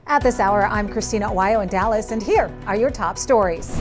At this hour, I'm Christina, Aguayo in Dallas, and here are your top stories.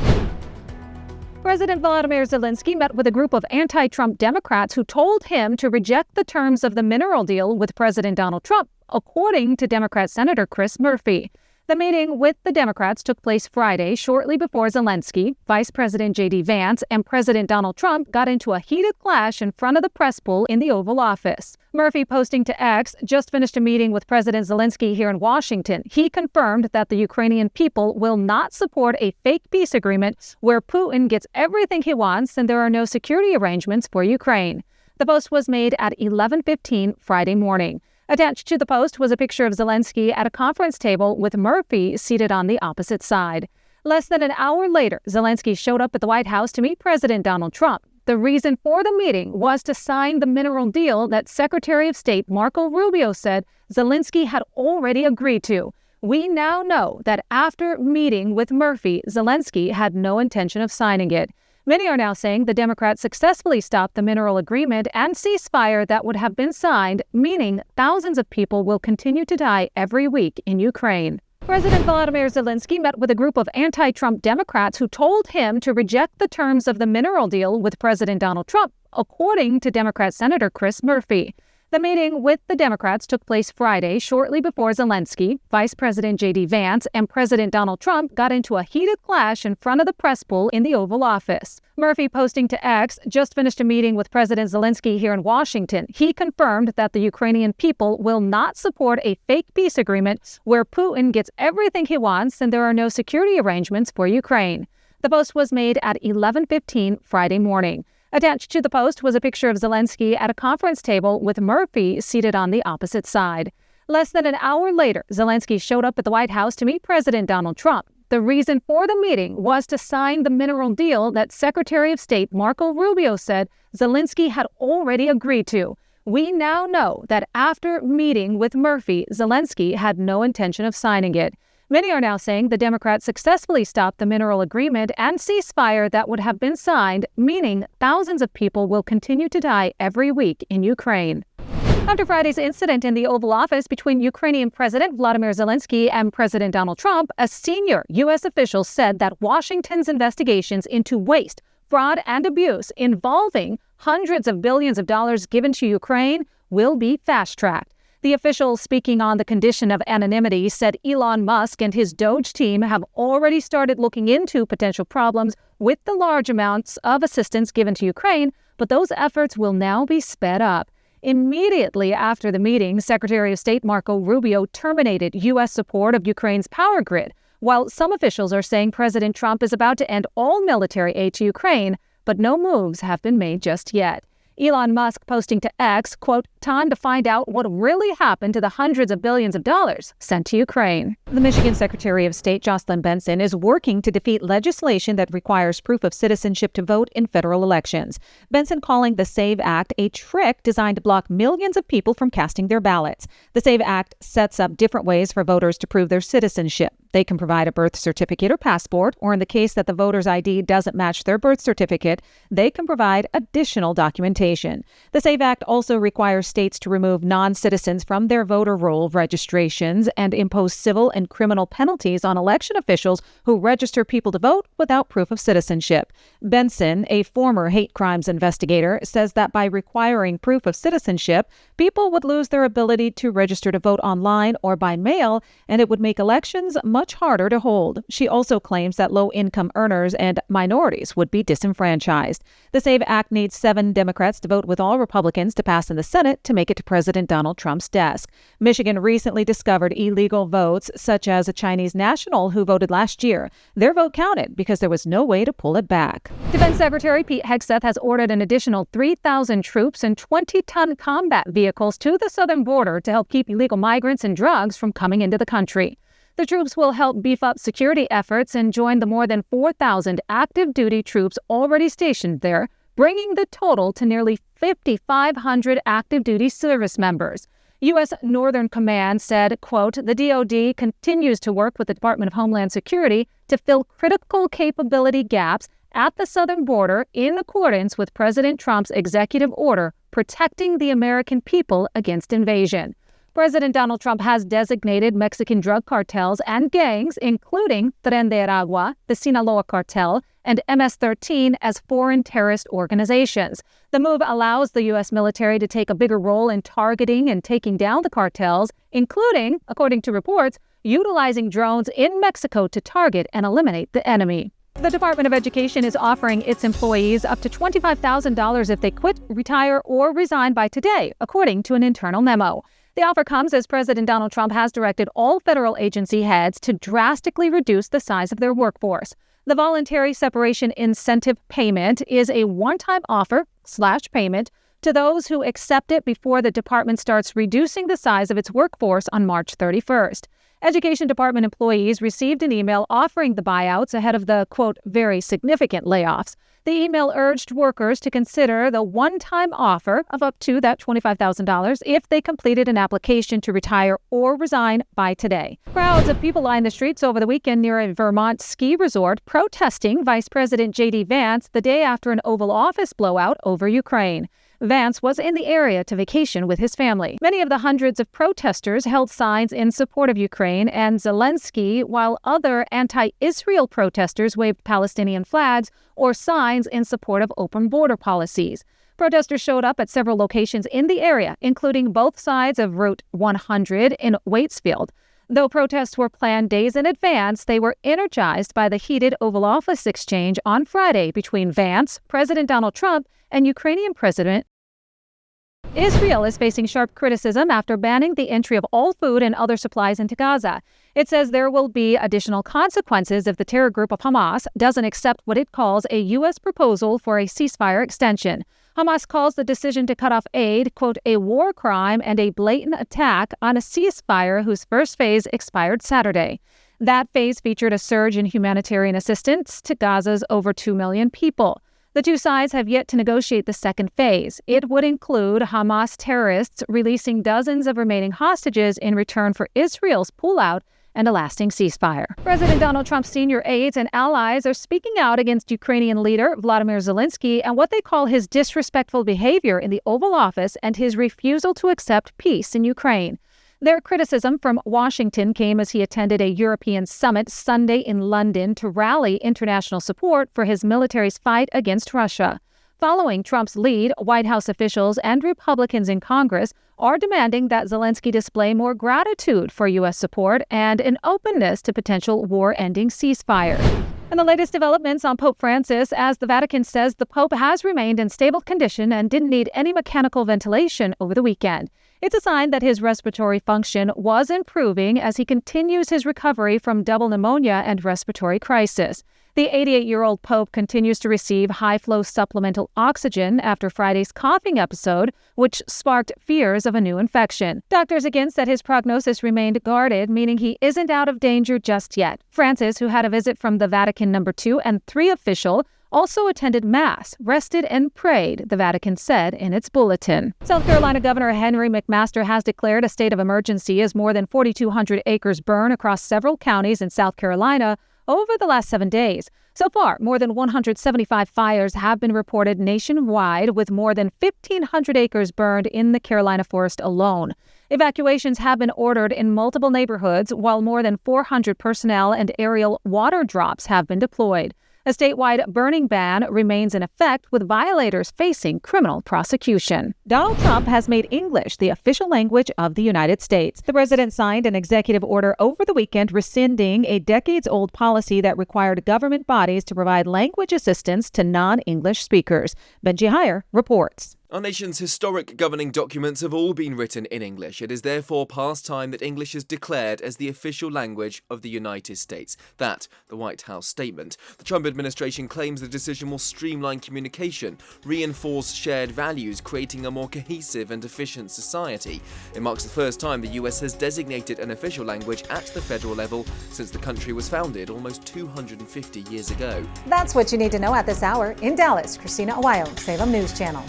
President Volodymyr Zelensky met with a group of anti-Trump Democrats who told him to reject the terms of the mineral deal with President Donald Trump, according to Democrat Senator Chris Murphy. The meeting with the Democrats took place Friday, shortly before Zelensky, Vice President JD Vance, and President Donald Trump got into a heated clash in front of the press pool in the Oval Office. Murphy, posting to X, just finished a meeting with President Zelensky here in Washington. He confirmed that the Ukrainian people will not support a fake peace agreement where Putin gets everything he wants and there are no security arrangements for Ukraine. The post was made at 11:15 Friday morning. Attached to the post was a picture of Zelensky at a conference table with Murphy seated on the opposite side. Less than an hour later, Zelensky showed up at the White House to meet President Donald Trump. The reason for the meeting was to sign the mineral deal that Secretary of State Marco Rubio said Zelensky had already agreed to. We now know that after meeting with Murphy, Zelensky had no intention of signing it. Many are now saying the Democrats successfully stopped the mineral agreement and ceasefire that would have been signed, meaning thousands of people will continue to die every week in Ukraine. President Volodymyr Zelensky met with a group of anti-Trump Democrats who told him to reject the terms of the mineral deal with President Donald Trump, according to Democrat Senator Chris Murphy. The meeting with the Democrats took place Friday, shortly before Zelensky, Vice President JD Vance, and President Donald Trump got into a heated clash in front of the press pool in the Oval Office. Murphy, posting to X, just finished a meeting with President Zelensky here in Washington. He confirmed that the Ukrainian people will not support a fake peace agreement where Putin gets everything he wants and there are no security arrangements for Ukraine. The post was made at 11:15 Friday morning. Attached to the post was a picture of Zelensky at a conference table with Murphy seated on the opposite side. Less than an hour later, Zelensky showed up at the White House to meet President Donald Trump. The reason for the meeting was to sign the mineral deal that Secretary of State Marco Rubio said Zelensky had already agreed to. We now know that after meeting with Murphy, Zelensky had no intention of signing it. Many are now saying the Democrats successfully stopped the mineral agreement and ceasefire that would have been signed, meaning thousands of people will continue to die every week in Ukraine. After Friday's incident in the Oval Office between Ukrainian President Volodymyr Zelensky and President Donald Trump, a senior U.S. official said that Washington's investigations into waste, fraud, and abuse involving hundreds of billions of dollars given to Ukraine will be fast-tracked. The official, speaking on the condition of anonymity, said Elon Musk and his Doge team have already started looking into potential problems with the large amounts of assistance given to Ukraine, but those efforts will now be sped up. Immediately after the meeting, Secretary of State Marco Rubio terminated U.S. support of Ukraine's power grid, while some officials are saying President Trump is about to end all military aid to Ukraine, but no moves have been made just yet. Elon Musk, posting to X, quote, "Time to find out what really happened to the hundreds of billions of dollars sent to Ukraine." The Michigan Secretary of State Jocelyn Benson is working to defeat legislation that requires proof of citizenship to vote in federal elections. Benson calling the SAVE Act a trick designed to block millions of people from casting their ballots. The SAVE Act sets up different ways for voters to prove their citizenship. They can provide a birth certificate or passport, or in the case that the voter's ID doesn't match their birth certificate, they can provide additional documentation. The SAVE Act also requires states to remove non-citizens from their voter roll registrations and impose civil and criminal penalties on election officials who register people to vote without proof of citizenship. Benson, a former hate crimes investigator, says that by requiring proof of citizenship, people would lose their ability to register to vote online or by mail, and it would make elections much harder to hold. She also claims that low-income earners and minorities would be disenfranchised. The SAVE Act needs 7 Democrats to vote with all Republicans to pass in the Senate to make it to President Donald Trump's desk. Michigan recently discovered illegal votes, such as a Chinese national who voted last year. Their vote counted because there was no way to pull it back. Defense Secretary Pete Hegseth has ordered an additional 3,000 troops and 20-ton combat vehicles to the southern border to help keep illegal migrants and drugs from coming into the country. The troops will help beef up security efforts and join the more than 4,000 active duty troops already stationed there, bringing the total to nearly 5,500 active duty service members. U.S. Northern Command said, quote, "The DoD continues to work with the Department of Homeland Security to fill critical capability gaps at the southern border in accordance with President Trump's executive order protecting the American people against invasion." President Donald Trump has designated Mexican drug cartels and gangs, including Tren de Aragua, the Sinaloa Cartel, and MS-13 as foreign terrorist organizations. The move allows the U.S. military to take a bigger role in targeting and taking down the cartels, including, according to reports, utilizing drones in Mexico to target and eliminate the enemy. The Department of Education is offering its employees up to $25,000 if they quit, retire, or resign by today, according to an internal memo. The offer comes as President Donald Trump has directed all federal agency heads to drastically reduce the size of their workforce. The voluntary separation incentive payment is a one-time offer/payment to those who accept it before the department starts reducing the size of its workforce on March 31st. Education Department employees received an email offering the buyouts ahead of the, quote, very significant layoffs. The email urged workers to consider the one-time offer of up to that $25,000 if they completed an application to retire or resign by today. Crowds of people lined the streets over the weekend near a Vermont ski resort protesting Vice President JD Vance the day after an Oval Office blowout over Ukraine. Vance was in the area to vacation with his family. Many of the hundreds of protesters held signs in support of Ukraine and Zelensky, while other anti-Israel protesters waved Palestinian flags or signs in support of open border policies. Protesters showed up at several locations in the area, including both sides of Route 100 in Waitsfield. Though protests were planned days in advance, they were energized by the heated Oval Office exchange on Friday between Vance, President Donald Trump, and Ukrainian President. Israel is facing sharp criticism after banning the entry of all food and other supplies into Gaza. It says there will be additional consequences if the terror group of Hamas doesn't accept what it calls a U.S. proposal for a ceasefire extension. Hamas calls the decision to cut off aid, quote, a war crime and a blatant attack on a ceasefire whose first phase expired Saturday. That phase featured a surge in humanitarian assistance to Gaza's over 2 million people. The two sides have yet to negotiate the second phase. It would include Hamas terrorists releasing dozens of remaining hostages in return for Israel's pullout and a lasting ceasefire. President Donald Trump's senior aides and allies are speaking out against Ukrainian leader Volodymyr Zelensky and what they call his disrespectful behavior in the Oval Office and his refusal to accept peace in Ukraine. Their criticism from Washington came as he attended a European summit Sunday in London to rally international support for his military's fight against Russia. Following Trump's lead, White House officials and Republicans in Congress are demanding that Zelensky display more gratitude for U.S. support and an openness to potential war-ending ceasefire. And the latest developments on Pope Francis, as the Vatican says the Pope has remained in stable condition and didn't need any mechanical ventilation over the weekend. It's a sign that his respiratory function was improving as he continues his recovery from double pneumonia and respiratory crisis. The 88-year-old Pope continues to receive high-flow supplemental oxygen after Friday's coughing episode, which sparked fears of a new infection. Doctors again said his prognosis remained guarded, meaning he isn't out of danger just yet. Francis, who had a visit from the Vatican No. 2 and 3 official, also attended Mass, rested, and prayed, the Vatican said in its bulletin. South Carolina Governor Henry McMaster has declared a state of emergency as more than 4,200 acres burn across several counties in South Carolina over the last 7 days. So far, more than 175 fires have been reported nationwide, with more than 1,500 acres burned in the Carolina forest alone. Evacuations have been ordered in multiple neighborhoods, while more than 400 personnel and aerial water drops have been deployed. A statewide burning ban remains in effect, with violators facing criminal prosecution. Donald Trump has made English the official language of the United States. The president signed an executive order over the weekend rescinding a decades-old policy that required government bodies to provide language assistance to non-English speakers. Benji Heyer reports. Our nation's historic governing documents have all been written in English. It is therefore past time that English is declared as the official language of the United States. That, the White House statement. The Trump administration claims the decision will streamline communication, reinforce shared values, creating a more cohesive and efficient society. It marks the first time the US has designated an official language at the federal level since the country was founded almost 250 years ago. That's what you need to know at this hour. In Dallas, Christina, Aguayo, Salem News Channel.